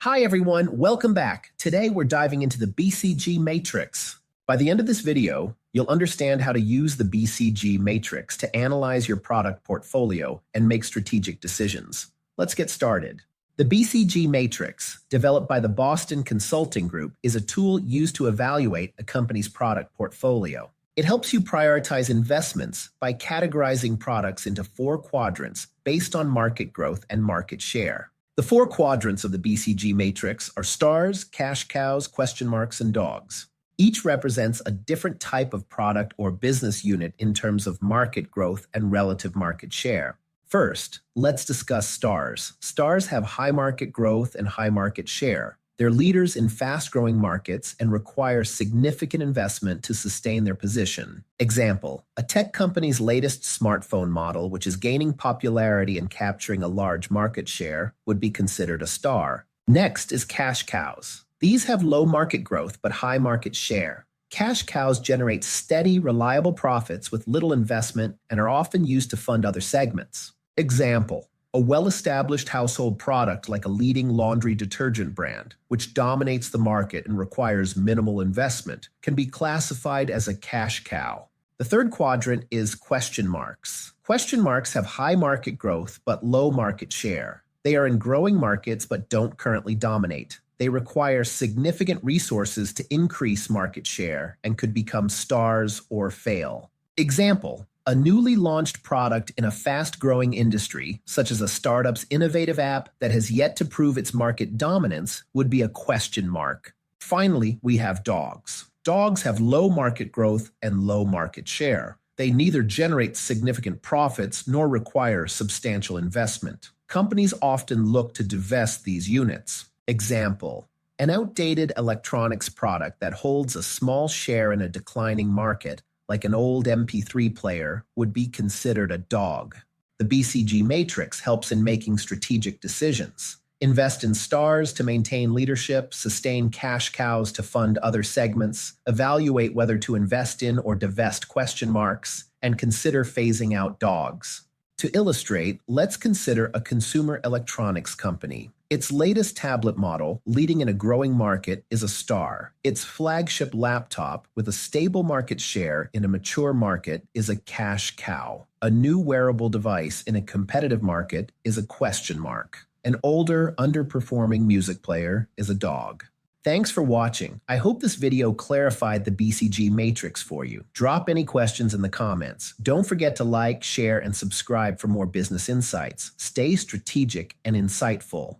Hi everyone, welcome back. Today we're diving into the BCG Matrix. By the end of this video, you'll understand how to use the BCG Matrix to analyze your product portfolio and make strategic decisions. Let's get started. The BCG Matrix, developed by the Boston Consulting Group, is a tool used to evaluate a company's product portfolio. It helps you prioritize investments by categorizing products into 4 quadrants based on market growth and market share. The 4 quadrants of the BCG matrix are stars, cash cows, question marks, and dogs. Each represents a different type of product or business unit in terms of market growth and relative market share. First, let's discuss stars. Stars have high market growth and high market share. They're leaders in fast-growing markets and require significant investment to sustain their position. Example, a tech company's latest smartphone model, which is gaining popularity and capturing a large market share, would be considered a star. Next is cash cows. These have low market growth but high market share. Cash cows generate steady, reliable profits with little investment and are often used to fund other segments. Example, a well-established household product like a leading laundry detergent brand, which dominates the market and requires minimal investment, can be classified as a cash cow. The third quadrant is question marks. Question marks have high market growth but low market share. They are in growing markets but don't currently dominate. They require significant resources to increase market share and could become stars or fail. Example, a newly launched product in a fast-growing industry, such as a startup's innovative app that has yet to prove its market dominance, would be a question mark. Finally, we have dogs. Dogs have low market growth and low market share. They neither generate significant profits nor require substantial investment. Companies often look to divest these units. Example, an outdated electronics product that holds a small share in a declining market, like an old MP3 player, would be considered a dog. The BCG matrix helps in making strategic decisions. Invest in stars to maintain leadership, sustain cash cows to fund other segments, evaluate whether to invest in or divest question marks, and consider phasing out dogs. To illustrate, let's consider a consumer electronics company. Its latest tablet model, leading in a growing market, is a star. Its flagship laptop, with a stable market share in a mature market, is a cash cow. A new wearable device in a competitive market is a question mark. An older, underperforming music player is a dog. Thanks for watching. I hope this video clarified the BCG matrix for you. Drop any questions in the comments. Don't forget to like, share, and subscribe for more business insights. Stay strategic and insightful.